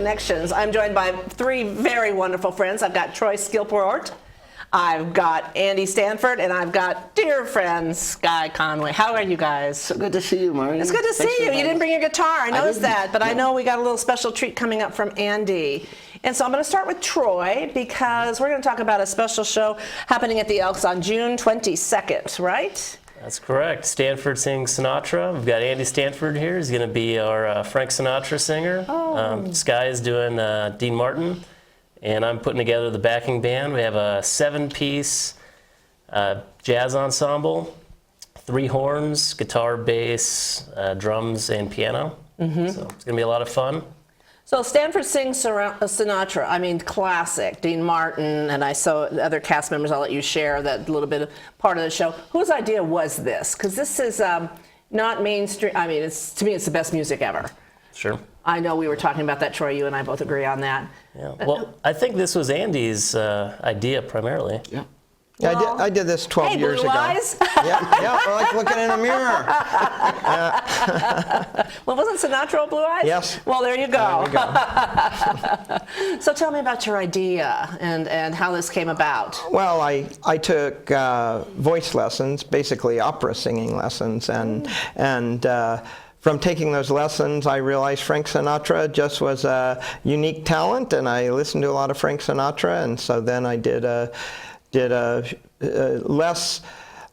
Connections. I'm joined by three very wonderful friends. I've got Troy Skillport, I've got Andy Stanford, and I've got dear friend Sky Conway. How are you guys? So good to see you, Maureen. It's good to see you. You didn't bring your guitar. I noticed that, but no. I know we got a little special treat coming up from Andy. And so I'm going to start with Troy because we're going to talk about a special show happening at the Elks on June 22nd, right? That's correct. Stanford sings Sinatra. We've got Andy Stanford here. He's going to be our Frank Sinatra singer. Oh. Sky is doing Dean Martin, and I'm putting together the backing band. We have a 7-piece jazz ensemble, 3 horns, guitar, bass, drums, and piano. Mm-hmm. So it's going to be a lot of fun. So Stanford sings Sinatra, I mean classic, Dean Martin, and I saw other cast members. I'll let you share that little bit of part of the show. Whose idea was this? Because this is not mainstream. I mean, to me, it's the best music ever. Sure. I know we were talking about that, Troy. You and I both agree on that. Yeah. Well, I think this was Andy's idea primarily. Yeah. Yeah, I did this 12 years ago. Eyes? Yeah, like looking in a mirror. Well, wasn't Sinatra all blue eyes? Yes. Well, there you go. There we go. So tell me about your idea and how this came about. Well, I took voice lessons, basically opera singing lessons, and from taking those lessons, I realized Frank Sinatra just was a unique talent, and I listened to a lot of Frank Sinatra, and so then I did a less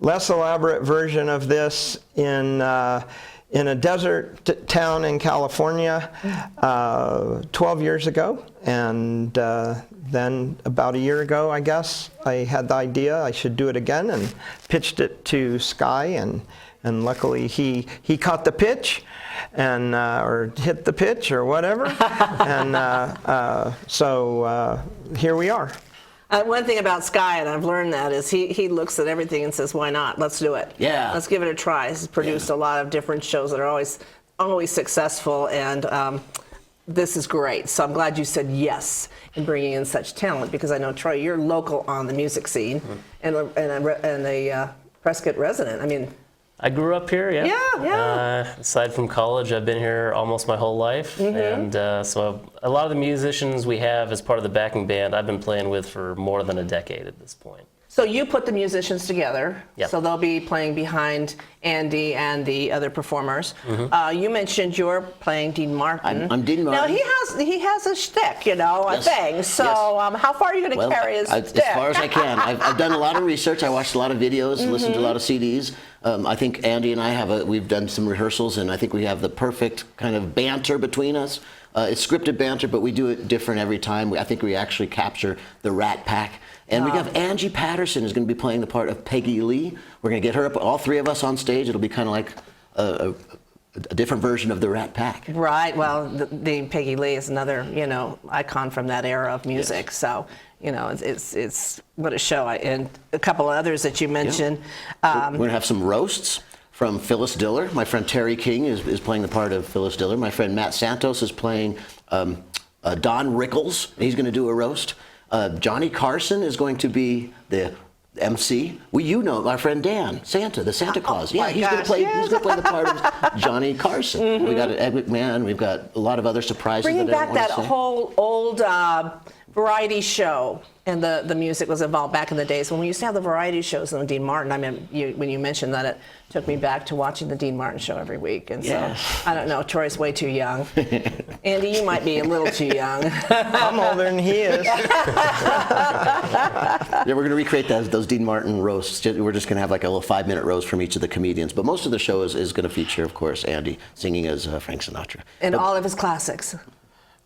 elaborate version of this in a desert town in California 12 years ago, and then about a year ago, I guess, I had the idea I should do it again and pitched it to Sky, and luckily he caught the pitch and or hit the pitch or whatever, and so here we are. One thing about Sky, and I've learned that, is he looks at everything and says, why not? Let's do it. Yeah. Let's give it a try. He's produced a lot of different shows that are always successful, and this is great. So I'm glad you said yes in bringing in such talent, because I know, Troy, you're local on the music scene, and a Prescott resident. I mean, I grew up here, yeah. Yeah. Aside from college, I've been here almost my whole life. Mm-hmm. And so a lot of the musicians we have as part of the backing band, I've been playing with for more than a decade at this point. So you put the musicians together, Yep. So they'll be playing behind Andy and the other performers. Mm-hmm. You mentioned you're playing Dean Martin. I'm Dean Martin. Now he has a shtick, a thing. So how far are you going to carry his shtick? As far as I can. I've done a lot of research. I watched a lot of videos, listened to a lot of CDs. I think Andy and I we've done some rehearsals, and I think we have the perfect kind of banter between us. It's scripted banter, but we do it different every time. I think we actually capture the Rat Pack. And we have Angie Patterson is going to be playing the part of Peggy Lee. We're going to get her up, all three of us on stage. It'll be kind of like a different version of the Rat Pack. Right. Well, the Peggy Lee is another, icon from that era of music. Yes. So, it's what a show. And a couple of others that you mentioned. Yeah. We're going to have some roasts from Phyllis Diller. My friend Terry King is playing the part of Phyllis Diller. My friend Matt Santos is playing Don Rickles. He's going to do a roast. Johnny Carson is going to be the MC. Well, our friend Dan, the Santa Claus. Yeah, he's going to play the part of Johnny Carson. Mm-hmm. We got Ed McMahon. We've got a lot of other surprises. Bringing that I back don't that want to say. whole old variety show, and the music was involved back in the days when we used to have the variety shows on Dean Martin. I mean, when you mentioned that, it took me back to watching the Dean Martin show every week. And so, I don't know, Troy's way too young. Andy, you might be a little too young. I'm older than he is. Yeah, we're going to recreate those Dean Martin roasts. We're just going to have like a little 5-minute roast from each of the comedians. But most of the show is going to feature, of course, Andy singing as Frank Sinatra. And all of his classics.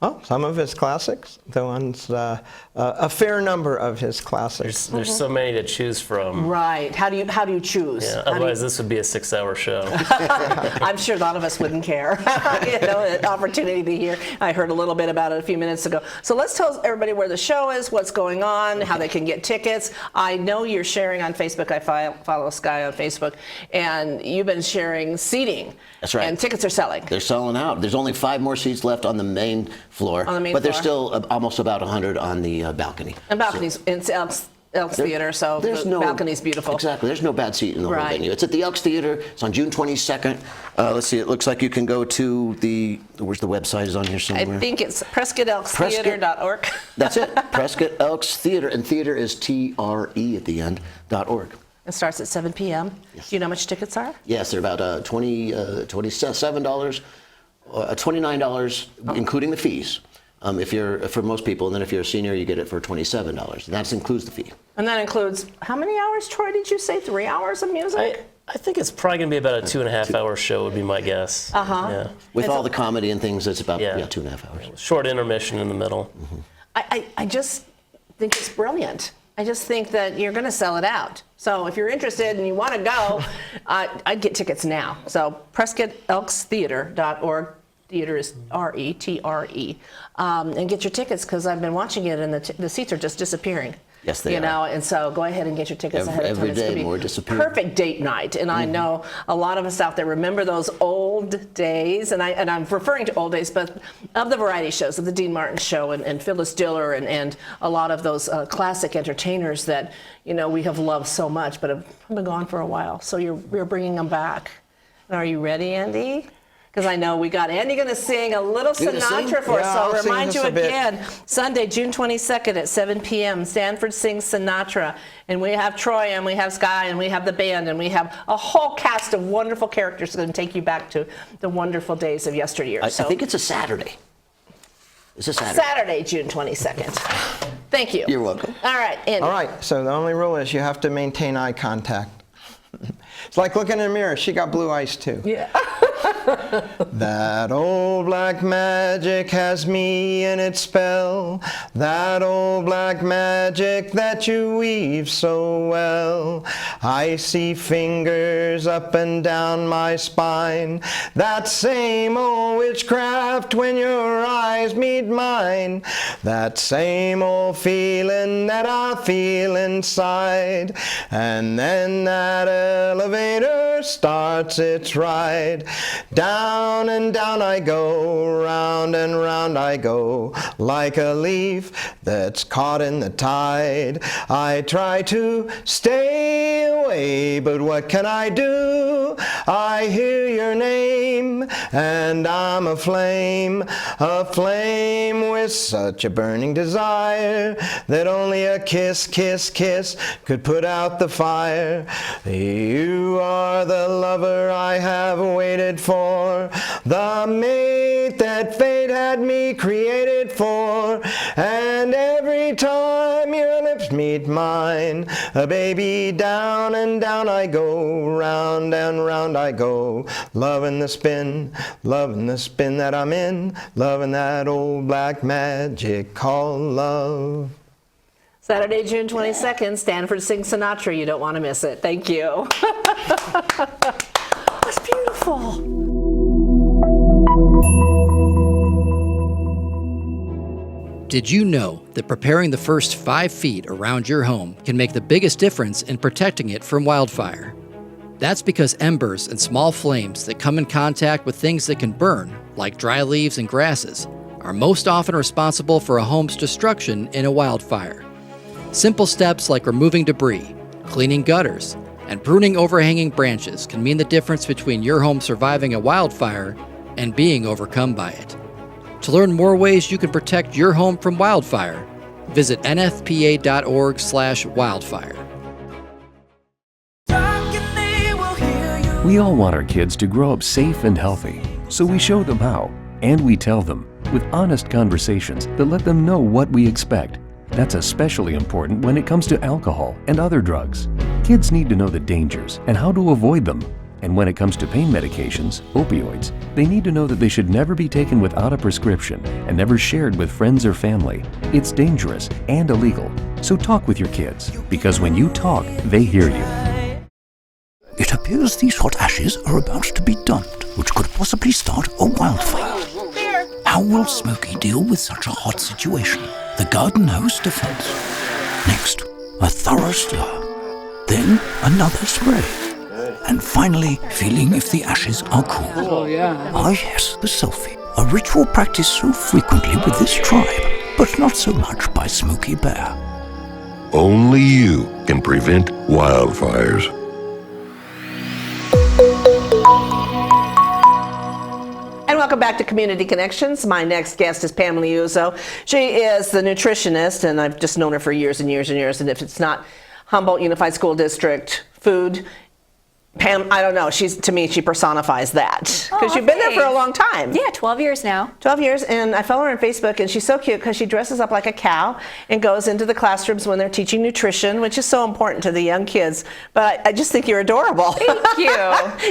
Oh, some of his classics, the ones, a fair number of his classics. There's so many to choose from. Right. How do you choose? Yeah, otherwise, this would be a 6-hour show. I'm sure a lot of us wouldn't care. An opportunity to hear. I heard a little bit about it a few minutes ago. So let's tell everybody where the show is, what's going on, how they can get tickets. I know you're sharing on Facebook. I follow Sky on Facebook, and you've been sharing seating. That's right. And tickets are selling. They're selling out. There's only 5 more seats left on the main floor. But there's still almost about 100 on the balcony. And balconies. So, Elks Theater, so the balcony's beautiful. Exactly. There's no bad seat in the whole Right. venue. It's at the Elks Theater. It's on June 22nd. Let's see. It looks like you can go to where's the website? Is on here somewhere. I think it's PrescottElksTheater.org. That's it. Prescott Elks Theater, and theater is TRE at the end, .org. It starts at 7 p.m. Yes. Do you know how much tickets are? Yes, they're about $27, $29, including the fees. If you're for most people, and then if you're a senior, you get it for $27. That includes the fee. And that includes, how many hours, Troy, did you say? 3 hours of music? I think it's probably going to be about a 2.5 hour show would be my guess. Uh-huh. Yeah. With all the comedy and things, it's about 2.5 hours. Short intermission in the middle. I just think it's brilliant. I just think that you're going to sell it out. So if you're interested and you want to go, I'd get tickets now. So PrescottElksTheater.org. Theater is R-E-T-R-E. And get your tickets, because I've been watching it and the seats are just disappearing. Yes, they you are. know, and so go ahead and get your tickets ahead of time. Every It's gonna day be more disappearing. perfect date night. And I know a lot of us out there remember those old days, and I'm referring to old days, but of the variety shows, of the Dean Martin Show and Phyllis Diller and a lot of those classic entertainers that, you know, we have loved so much, but have been gone for a while. So you're bringing them back. Are you ready, Andy? Because I know we got Andy going to sing a little Sinatra for us. Yeah, So I'll I'll sing remind just you a bit. again, Sunday, June 22nd at 7 p.m., Stanford Sings Sinatra. And we have Troy, and we have Sky, and we have the band, and we have a whole cast of wonderful characters going to take you back to the wonderful days of yesteryear. I think it's a Saturday. It's a Saturday. Saturday, June 22nd. Thank you. You're welcome. All right, Andy. All right, so the only rule is you have to maintain eye contact. It's like looking in a mirror. She got blue eyes too. Yeah. That old black magic has me in its spell. That old black magic that you weave so well. I see fingers up and down my spine. That same old witchcraft when your eyes meet mine. That same old feeling that I feel inside. And then that elevator starts its ride. Down and down I go, round and round I go, like a leaf that's caught in the tide. I try to stay away, but what can I do? I hear your name, and I'm aflame with such a burning desire that only a kiss, kiss, kiss could put out the fire. You are the lover I have waited for, the mate that fate had me created for, and every time your lips meet mine, baby, down and down I go, round and round I go, loving the spin that I'm in, loving that old black magic called love. Saturday, June 22nd, Stanford Sings Sinatra. You don't want to miss it. Thank you. That's beautiful. Did you know that preparing the first 5 feet around your home can make the biggest difference in protecting it from wildfire? That's because embers and small flames that come in contact with things that can burn, like dry leaves and grasses, are most often responsible for a home's destruction in a wildfire. Simple steps like removing debris, cleaning gutters, and pruning overhanging branches can mean the difference between your home surviving a wildfire and being overcome by it. To learn more ways you can protect your home from wildfire, visit nfpa.org/wildfire. We all want our kids to grow up safe and healthy, so we show them how, and we tell them with honest conversations that let them know what we expect. That's especially important when it comes to alcohol and other drugs. Kids need to know the dangers and how to avoid them. And when it comes to pain medications, opioids, they need to know that they should never be taken without a prescription and never shared with friends or family. It's dangerous and illegal. So talk with your kids, because when you talk, they hear you. It appears these hot ashes are about to be dumped, which could possibly start a wildfire. How will Smokey deal with such a hot situation? The garden hose defense. Next, a thorough stir. Then another spray. And finally, feeling if the ashes are cool. Oh, yeah. Ah, yes, the selfie. A ritual practiced so frequently with this tribe, but not so much by Smokey Bear. Only you can prevent wildfires. And welcome back to Community Connections. My next guest is Pam Liuzzo. She is the nutritionist, and I've just known her for years and years and years. And if it's not Humboldt Unified School District food, Pam, I don't know. To me, she personifies that. Because you've been there for a long time. Yeah, 12 years now. 12 years, and I follow her on Facebook, and she's so cute because she dresses up like a cow and goes into the classrooms when they're teaching nutrition, which is so important to the young kids. But I just think you're adorable. Thank you.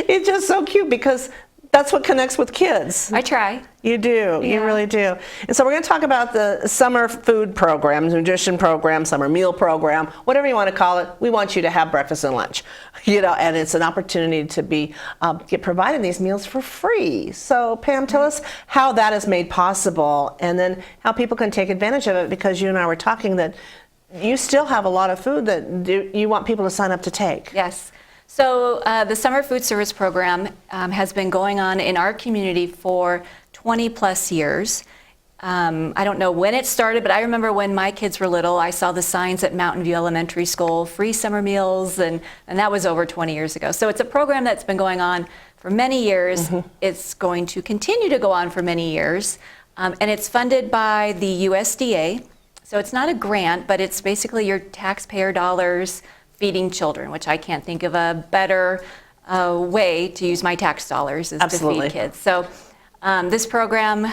It's just so cute because that's what connects with kids. I try. You do. You really do. And so we're going to talk about the summer food program, nutrition program, summer meal program, whatever you want to call it. We want you to have breakfast and lunch, and it's an opportunity to get provided these meals for free. So Pam, tell us how that is made possible, and then how people can take advantage of it, because you and I were talking that you still have a lot of food that you want people to sign up to take. Yes. So the Summer Food Service Program has been going on in our community for 20 plus years. I don't know when it started, but I remember when my kids were little, I saw the signs at Mountain View Elementary School, free summer meals, and that was over 20 years ago. So it's a program that's been going on for many years. It's going to continue to go on for many years, and it's funded by the USDA. So it's not a grant, but it's basically your taxpayer dollars feeding children, which I can't think of a better way to use my tax dollars is to feed kids. So this program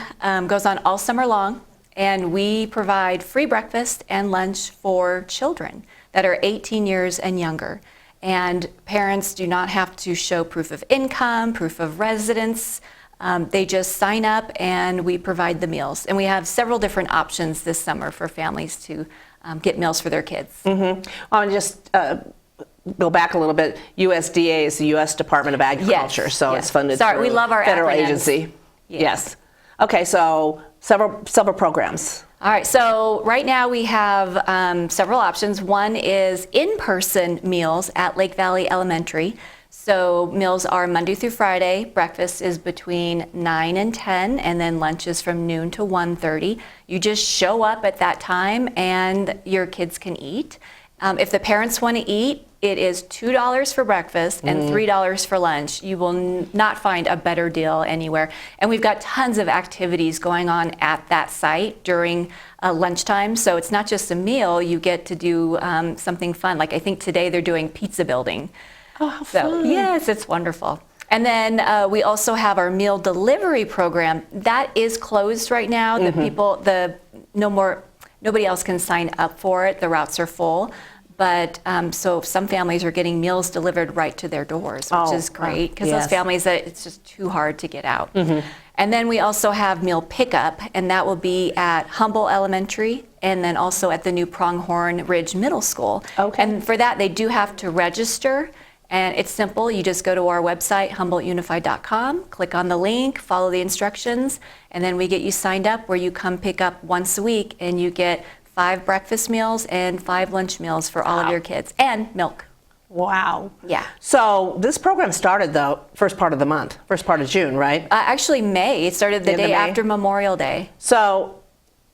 goes on all summer long, and we provide free breakfast and lunch for children that are 18 years and younger. And parents do not have to show proof of income, proof of residence. They just sign up and we provide the meals. And we have several different options this summer for families to get meals for their kids. I want to just go back a little bit. USDA is the U.S. Department of Agriculture, so it's funded through we love our federal acronyms. agency. Yes. Okay, so several programs. All right, so right now we have several options. One is in-person meals at Lake Valley Elementary. So meals are Monday through Friday. Breakfast is between 9 and 10, and then lunch is from noon to 1:30. You just show up at that time and your kids can eat. If the parents want to eat, it is $2 for breakfast and $3 for lunch. You will not find a better deal anywhere. And we've got tons of activities going on at that site during lunchtime. So it's not just a meal, you get to do something fun. Like I think today they're doing pizza building. Oh, how fun. Yes, it's wonderful. And then we also have our meal delivery program. That is closed right now. Nobody else can sign up for it. The routes are full. But so some families are getting meals delivered right to their doors, which is great, because those families, it's just too hard to get out. And then we also have meal pickup, and that will be at Humboldt Elementary and then also at the new Pronghorn Ridge Middle School. Okay. And for that, they do have to register. And it's simple. You just go to our website, HumboldtUnified.com, click on the link, follow the instructions, and then we get you signed up where you come pick up once a week and you get 5 breakfast meals and 5 lunch meals for all of your kids, and milk. Wow. Yeah. So this program started the first part of the month, first part of June, right? Actually, May. It started the day after Memorial Day. So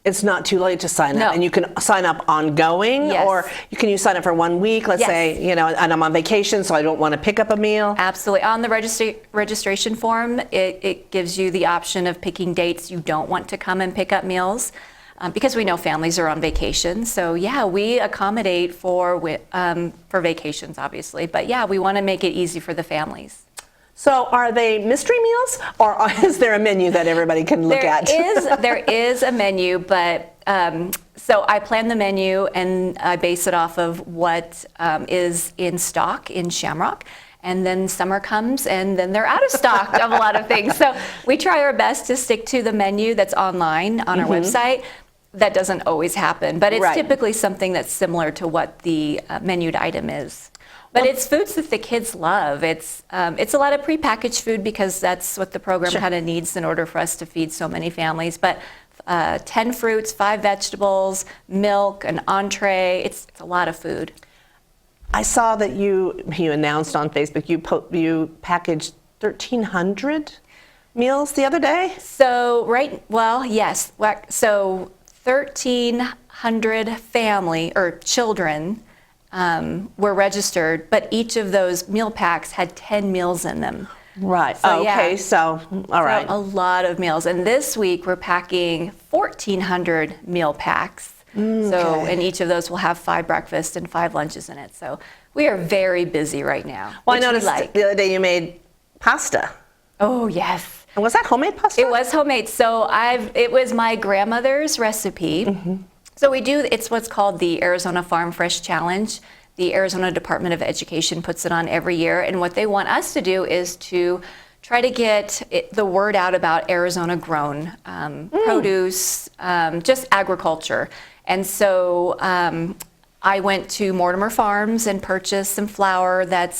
it's not too late to sign up. No. And you can sign up ongoing, Yes. or can you sign up for 1 week? Let's Yes. say, and I'm on vacation, so I don't want to pick up a meal. Absolutely. On the registration form, it gives you the option of picking dates you don't want to come and pick up meals. Because we know families are on vacation. So yeah, we accommodate for vacations, obviously. But yeah, we want to make it easy for the families. So are they mystery meals, or is there a menu that everybody can look at? There is a menu, but so I plan the menu and I base it off of what is in stock in Shamrock. And then summer comes and then they're out of stock of a lot of things. So we try our best to stick to the menu that's online on our website. That doesn't always happen, but it's typically something that's similar to what the menued item is. But it's foods that the kids love. It's a lot of prepackaged food because that's what the program kind of needs in order for us to feed so many families. But 10 fruits, 5 vegetables, milk, an entree. It's a lot of food. I saw that you announced on Facebook you packaged 1,300 meals the other day. So yes. So 1,300 100 family or children were registered, but each of those meal packs had 10 meals in them. Right. So, yeah. Okay. So, all right. So a lot of meals. And this week we're packing 1,400 meal packs. So, and each of those will have 5 breakfasts and 5 lunches in it. So we are very busy right now. Well, I which we noticed like. the other day you made pasta. Oh, yes. And was that homemade pasta? It was homemade. So it was my grandmother's recipe. So we do, it's what's called the Arizona Farm Fresh Challenge. The Arizona Department of Education puts it on every year. And what they want us to do is to try to get the word out about Arizona grown produce, just agriculture. And so I went to Mortimer Farms and purchased some flour that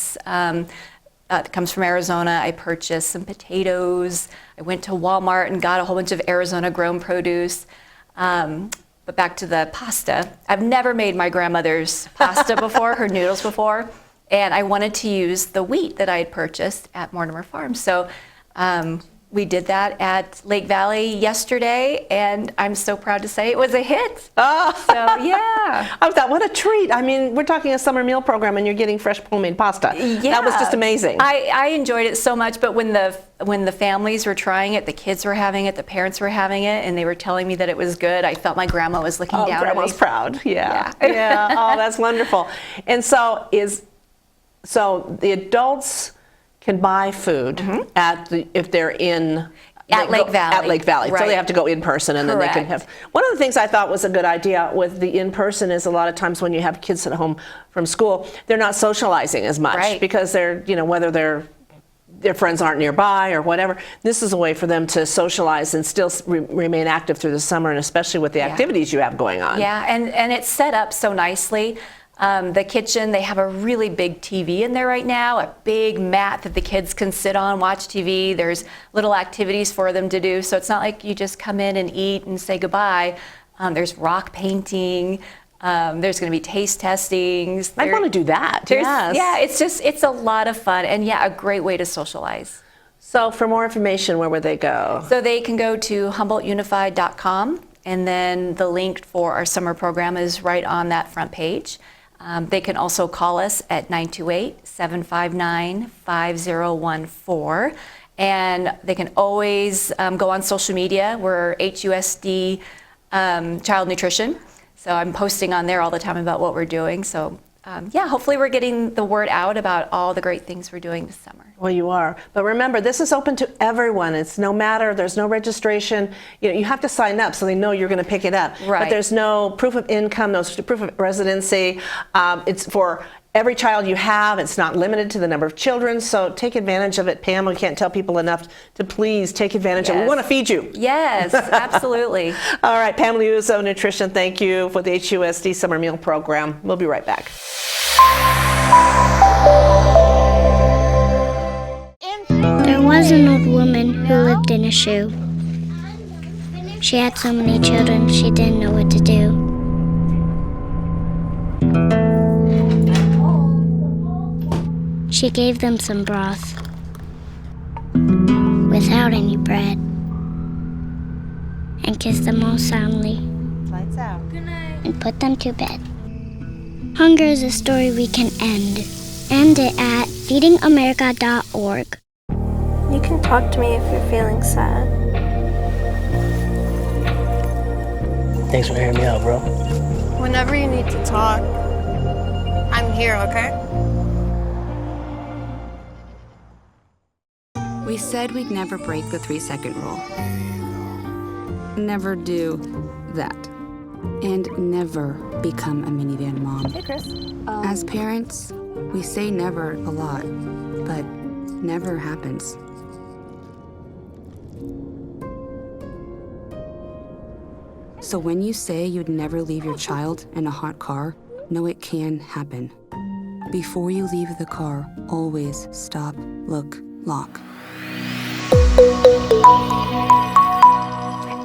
comes from Arizona. I purchased some potatoes. I went to Walmart and got a whole bunch of Arizona grown produce. But back to the pasta. I've never made my grandmother's pasta before, her noodles before, and I wanted to use the wheat that I had purchased at Mortimer Farms. So we did that at Lake Valley yesterday, and I'm so proud to say it was a hit. Oh. So, yeah. I thought, what a treat. I mean, we're talking a summer meal program and you're getting fresh homemade pasta. Yeah. That was just amazing. I enjoyed it so much, but when the families were trying it, the kids were having it, the parents were having it, and they were telling me that it was good, I felt my grandma was looking down at me. Grandma's proud. Yeah. Yeah. Yeah. Oh, that's wonderful. And so the adults can buy food if they're in At Lake Valley. At Lake Valley. So Right. they have to go in person and then they can Correct. have. One of the things I thought was a good idea with the in person is a lot of times when you have kids at home from school, they're not socializing as much Right. because they're, whether their friends aren't nearby or whatever. This is a way for them to socialize and still remain active through the summer, and especially with the activities you have going on. Yeah, and it's set up so nicely. The kitchen, they have a really big TV in there right now, a big mat that the kids can sit on, watch TV. There's little activities for them to do. So it's not like you just come in and eat and say goodbye. There's rock painting. There's going to be taste testings. I'd want to do that. Yes. Yeah, it's a lot of fun, and yeah, a great way to socialize. So for more information, where would they go? So they can go to HumboldtUnified.com, and then the link for our summer program is right on that front page. They can also call us at 928-759-5014. And they can always go on social media. We're HUSD Child Nutrition. So I'm posting on there all the time about what we're doing. So hopefully we're getting the word out about all the great things we're doing this summer. Well, you are. But remember, this is open to everyone. It's no matter, there's no registration. You have to sign up so they know you're going to pick it up. Right. But there's no proof of income, no proof of residency. It's for every child you have. It's not limited to the number of children. So take advantage of it. Pam, we can't tell people enough to please take advantage of it. We want to feed you. Yes, absolutely. All right, Pam Liuzzo, Nutrition, thank you for the HUSD Summer Meal Program. We'll be right back. There was an old woman who lived in a shoe. She had so many children, she didn't know what to do. She gave them some broth without any bread and kissed them all soundly. Lights out. And put them to bed. Hunger is a story we can end. End it at feedingamerica.org. You can talk to me if you're feeling sad. Thanks for hearing me out, bro. Whenever you need to talk, I'm here, okay? We said we'd never break the 3-second rule. Never do that. And never become a minivan mom. Hey, Chris. As parents, we say never a lot, but never happens. So when you say you'd never leave your child in a hot car, know it can happen. Before you leave the car, always stop, look, lock.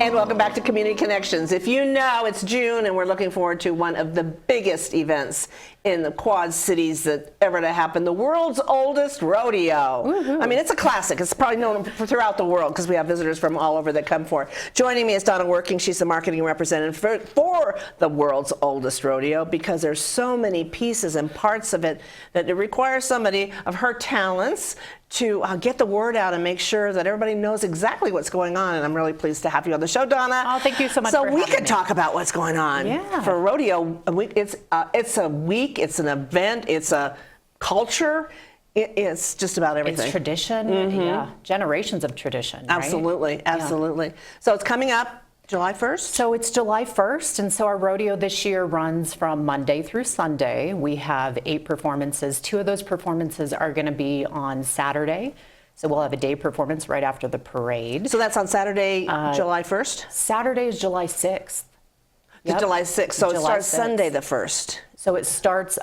And welcome back to Community Connections. If you know, it's June and we're looking forward to one of the biggest events in the Quad Cities that ever to happen, the world's oldest rodeo. Woo-hoo. I mean, it's a classic. It's probably known throughout the world because we have visitors from all over that come for it. Joining me is Donna Working. She's the marketing representative for the world's oldest rodeo because there's so many pieces and parts of it that it requires somebody of her talents to get the word out and make sure that everybody knows exactly what's going on. And I'm really pleased to have you on the show, Donna. Oh, thank you so much so for we having could me. talk about what's going on for rodeo. It's a week, it's an event, it's a culture. It's just about everything. It's tradition, yeah, generations of tradition. Absolutely, right? absolutely. Yeah. So it's coming up July 1st? So it's July 1st, and so our rodeo this year runs from Monday through Sunday. We have 8 performances. 2 of those performances are going to be on Saturday. So we'll have a day performance right after the parade. So that's on Saturday, July 1st? Saturday is July 6th. Yep. July 6th. So July it starts 6th. Sunday the 1st. So it starts,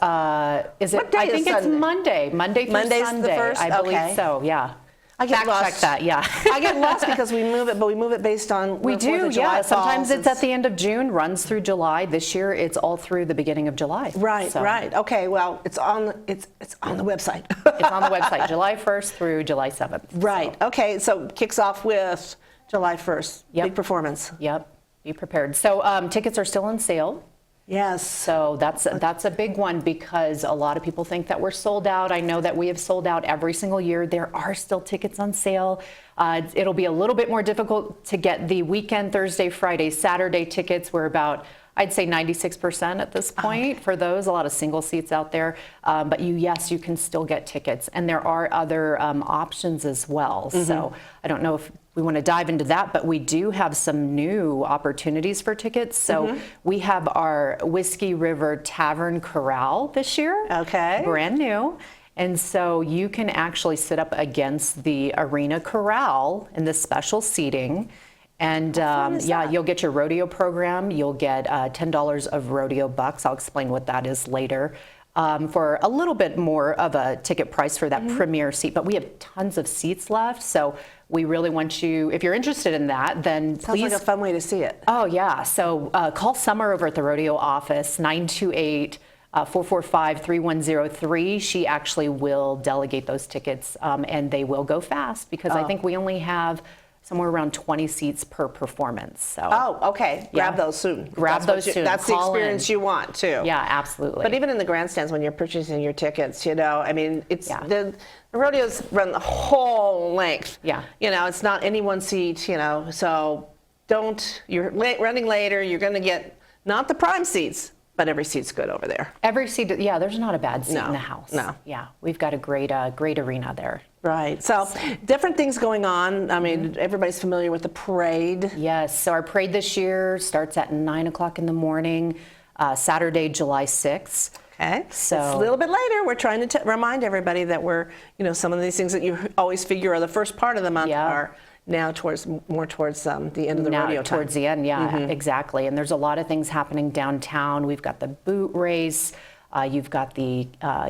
is it? What day I is think Sunday? it's Monday. Monday through Monday's Sunday. the 1st? I believe Okay. so, yeah. I get Fact lost. check that, yeah. I get lost because we move it, but we move it based on We when do, 4th of July yeah. Sometimes falls. it's at the end of June, runs through July. This year, it's all through the beginning of July. Right, So right. Okay, well, it's on the website. It's on the website, July 1st through July 7th. Right. So, Okay, so kicks off with July 1st. Yep. Big performance. Yep. Be prepared. So tickets are still on sale. Yes. So that's a big one because a lot of people think that we're sold out. I know that we have sold out every single year. There are still tickets on sale. It'll be a little bit more difficult to get the weekend, Thursday, Friday, Saturday tickets. We're about, I'd say 96% at this point for those. A lot of single seats out there. But yes, you can still get tickets. And there are other options as well. So I don't know if we want to dive into that, but we do have some new opportunities for tickets. So we have our Whiskey River Tavern Corral this year. Okay. Brand new. And so you can actually sit up against the Arena Corral in this special seating. And you'll get your rodeo program. You'll get $10 of rodeo bucks. I'll explain what that is later. For a little bit more of a ticket price for that premier seat, but we have tons of seats left. So we really want you, if you're interested in that, then Sounds please. like a fun way to see it. Oh yeah, so call Summer over at the rodeo office, 928-445-3103. She actually will delegate those tickets and they will go fast because I think we only have somewhere around 20 seats per performance. So. Oh, okay. Grab those soon. Grab those soon. That's the Call experience in. you want, too. Yeah, absolutely. But even in the grandstands, when you're purchasing your tickets, I mean, it's the rodeos run the whole length. Yeah. It's not any one seat, so you're running later, you're going to get not the prime seats, but every seat's good over there. Every seat, there's not a bad seat in the house. No. Yeah, we've got a great arena there. Right. So different things going on. I mean, everybody's familiar with the parade. Yes. So our parade this year starts at 9 o'clock in the morning, Saturday, July 6th. Okay. So it's a little bit later. We're trying to remind everybody that we're, some of these things that you always figure are the first part of the month are now more towards the end of the rodeo time. Towards the end, exactly. And there's a lot of things happening downtown. We've got the boot race. You've got the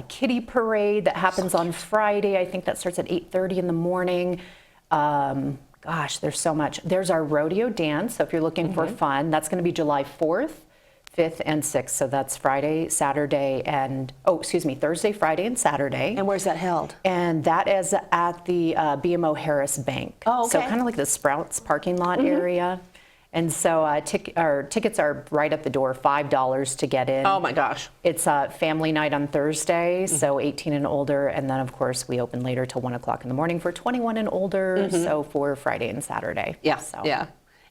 kiddie parade that happens on Friday. I think that starts at 8:30 in the morning. Gosh, there's so much. There's our rodeo dance. So if you're looking for fun, that's going to be July 4th, 5th, and 6th. So that's Thursday, Friday, and Saturday. And where's that held? And that is at the BMO Harris Bank. Oh, okay. So kind of like the Sprouts parking lot area. And so tickets are right at the door, $5 to get in. Oh my gosh. It's a family night on Thursday, so 18 and older. And then, of course, we open later till 1 o'clock in the morning for 21 and older, so for Friday and Saturday. Yeah, So. yeah.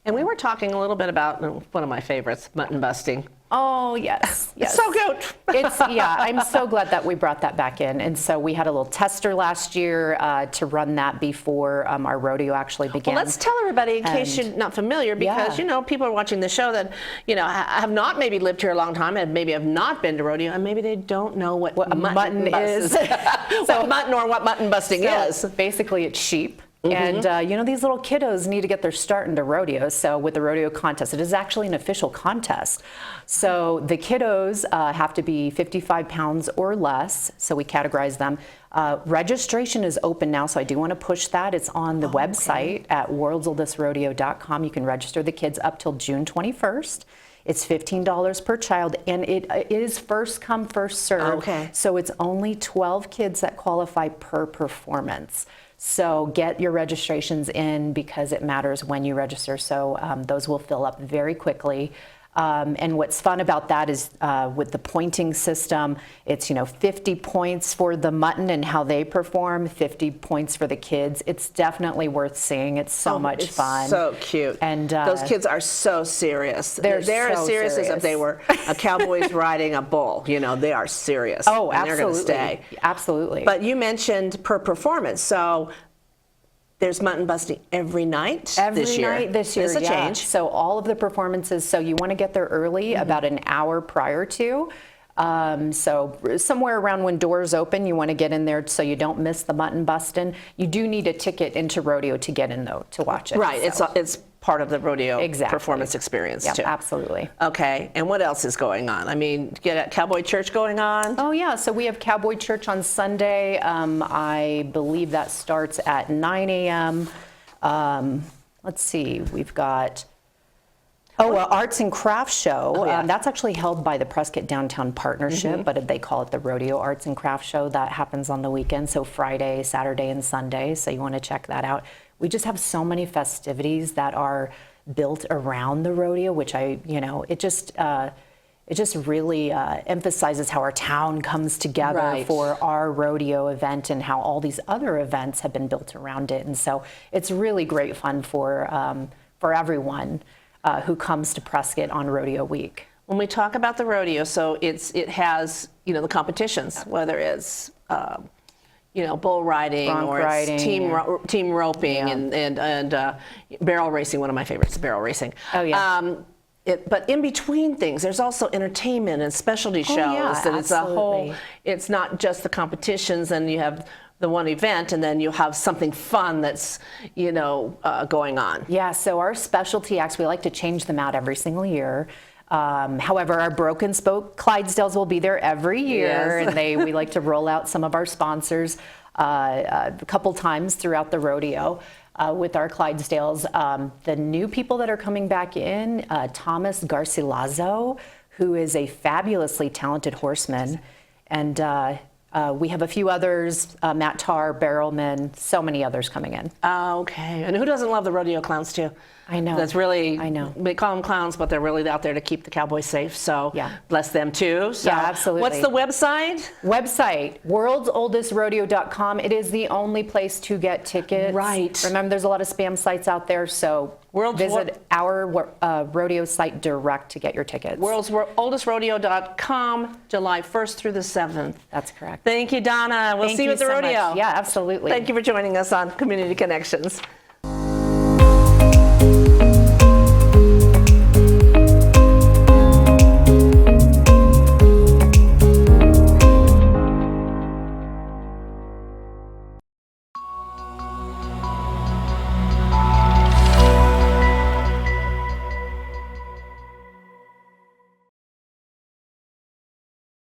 And we were talking a little bit about one of my favorites, mutton busting. Oh, yes. Yes. So good. I'm so glad that we brought that back in. And so we had a little tester last year to run that before our rodeo actually began. Well, let's tell everybody in case you're not familiar, because, people are watching the show that, have not maybe lived here a long time and maybe have not been to rodeo, and maybe they don't know what mutton is. What mutton or what mutton busting is. Basically, it's sheep. And, you know, these little kiddos need to get their start into rodeo. So with the rodeo contest, it is actually an official contest. So the kiddos have to be 55 pounds or less. So we categorize them. Registration is open now, so I do want to push that. It's on the website at worldsoldestrodeo.com. You can register the kids up till June 21st. It's $15 per child, and it is first come, first serve. Okay. So it's only 12 kids that qualify per performance. So get your registrations in because it matters when you register. So those will fill up very quickly. And what's fun about that is with the pointing system, it's 50 points for the mutton and how they perform, 50 points for the kids. It's definitely worth seeing. It's so much fun. So cute. And those kids are so serious. They're so as serious as if they were a cowboys riding a bull. They are serious. Oh, and they're absolutely. going to stay. Absolutely. But you mentioned per performance. So there's mutton busting every night this year. Every night this year, It's a change. So all of the performances, so you want to get there early, about an hour prior to. So somewhere around when doors open, you want to get in there so you don't miss the mutton busting. You do need a ticket into rodeo to get in, though, to watch it. Right. So. It's part of the rodeo Exactly. performance experience, Yeah, too. absolutely. Okay. And what else is going on? I mean, get a Cowboy Church going on? Oh, yeah. So we have Cowboy Church on Sunday. I believe that starts at 9 a.m. Let's see. We've got... Arts and Crafts Show. Oh, yeah. That's actually held by the Prescott Downtown Partnership, but they call it the Rodeo Arts and Crafts Show. That happens on the weekend, so Friday, Saturday, and Sunday. So you want to check that out. We just have so many festivities that are built around the rodeo, which it just really emphasizes how our town comes together for our rodeo event and how all these other events have been built around it. And so it's really great fun for everyone who comes to Prescott on Rodeo Week. When we talk about the rodeo, so it has the competitions, whether it's bull riding Bronc or riding, it's team roping and barrel racing. One of my favorites is barrel racing. Oh yeah. But in between things, there's also entertainment and specialty shows. Yeah, and it's a whole. absolutely. It's not just the competitions, and you have the one event, and then you have something fun that's going on. Yeah, so our specialty acts, we like to change them out every single year. However, our Broken Spoke Clydesdales will be there every year, Yes. and we like to roll out some of our sponsors a couple times throughout the rodeo with our Clydesdales. The new people that are coming back in, Thomas Garcilaso, who is a fabulously talented horseman, and we have a few others, Matt Tarr, Barrelman, so many others coming in. Okay, and who doesn't love the rodeo clowns too? I know. That's really, I know. We call them clowns, but they're really out there to keep the cowboys safe. So Yeah. bless them too. So Yeah, absolutely. What's the website? Website, worldsoldestrodeo.com. It is the only place to get tickets. Right. Remember, there's a lot of spam sites out there, so visit our rodeo site direct to get your tickets. Worldsoldestrodeo.com, July 1st through the 7th. That's correct. Thank you, Donna. We'll Thank see you you at the so rodeo. much. Yeah, absolutely. Thank you for joining us on Community Connections.